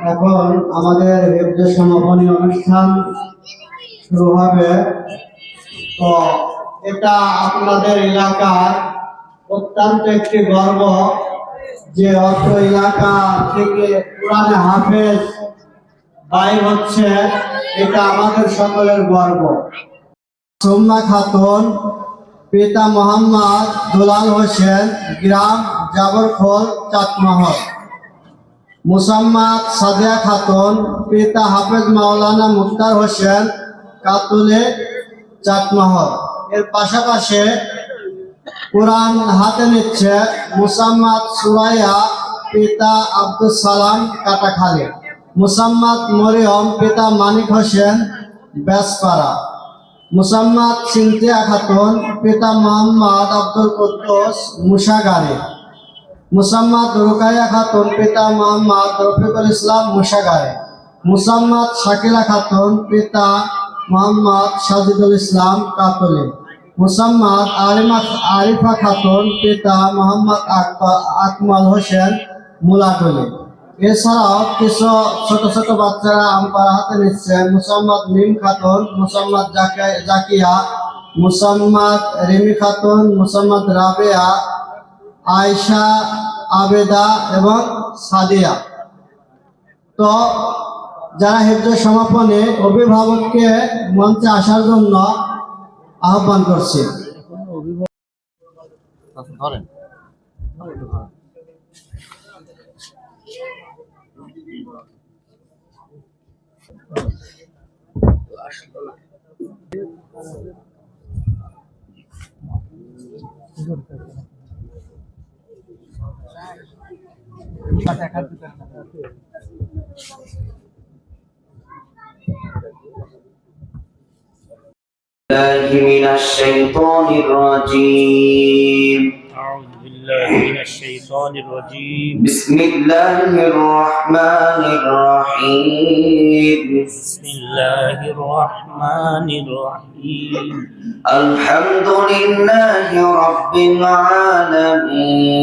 এখন আমাদের হিফজ সমাপনী অনুষ্ঠান শুরু হবে। তো এটা আপনাদের এলাকার অত্যন্ত একটি গর্ব যে অত এলাকা থেকে কোরআনে হাফেজ বাইর হচ্ছে, এটা আমাদের সকলের গর্ব। সুম্মা খাতুন, পিতা মোহাম্মদ দুলাল হোসেন, গ্রাম জাবরখোল, চাটমোহর। মুসাম্মাদ সাদিয়া খাতুন, পিতা হাফেজ মাওলানা মুক্তার হোসেন, কাতুলে, চাটমোহর। এর পাশাপাশি কোরআন হাতে নিচ্ছে মুসাম্মাদ সুরাইয়া, পিতা আব্দুল সালাম, কাটাখালী। মুসাম্মাদ মরিয়ম, পিতা মানিক হোসেন, বেসপাড়া। মুসাম্মাদ সিনথিয়া খাতুন, পিতা মোহাম্মদ আব্দুল কুদ্দুস, মুসাগারে। মুসাম্মাদ রুকাইয়া খাতুন, পিতা মোহাম্মদ রফিকুল ইসলাম, মুসাগারে। মুসাম্মাদ শাকিলা খাতুন, পিতা মোহাম্মদ সাজিদুল ইসলাম, কাতলে। মুসাম্মাদ আরিফা খাতুন, পিতা মোহাম্মদ আকমল হোসেন, মুলাটলি। এছাড়াও কিছু ছোট ছোট বাচ্চারা আমপাড়া হাতে নিচ্ছে। মুসাম্মাদ মিম খাতুন, মুসাম্মাদ জাকিয়া, মুসাম্মাদ রিমি খাতুন, মুসাম্মাদ রাবেয়া, আয়শা, আবেদা এবং সাদিয়া। তো যারা হিফজ সমাপনী অভিভাবককে মঞ্চে আসার জন্য আহ্বান করছি। من الشيطان الرجيم. أعوذ بالله من الشيطان الرجيم. بسم الله الرحمن الرحيم. بسم الله الرحمن الرحيم. الحمد لله رب العالمين.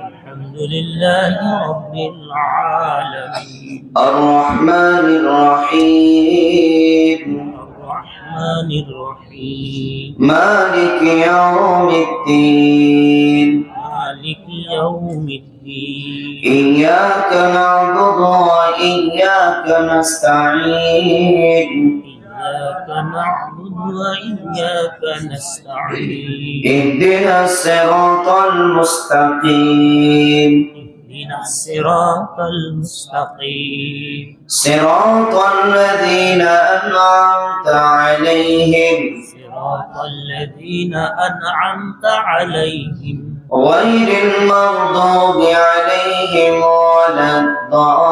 الحمد لله رب العالمين. الرحمن الرحيم. الرحمن الرحيم. مالك يوم الدين. مالك يوم الدين. إياك نعبد وإياك نستعين. إياك نعبد وإياك نستعين. اهدنا الصراط المستقيم. اهدنا الصراط المستقيم. صراط الذين أنعمت عليهم. صراط الذين أنعمت عليهم. غير المغضوب عليهم ولا الضالين.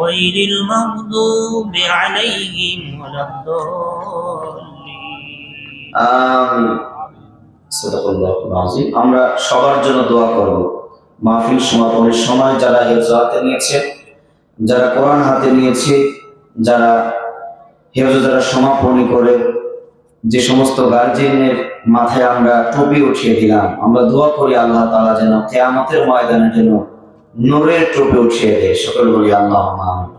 غير المغضوب عليهم ولا الضالين. آمين. সাদাকাল্লাহুল আযীম। আমরা সবার জন্য দোয়া করব। মাহফিল সমাপনের সময় যারা হিফজ হাতে নিয়েছে, যারা কোরআন হাতে নিয়েছে, যারা হিফজ যারা সমাপনী করে, যে সমস্ত গার্জিয়ানের মাথায় আমরা টুপি উঠিয়ে দিলাম, আমরা দোয়া করি আল্লাহ তাআলা যেন কিয়ামতের ময়দানে যেন নূরের টুপি উঠিয়ে দেয়। সকলে বলি আল্লাহুম্মা আমিন।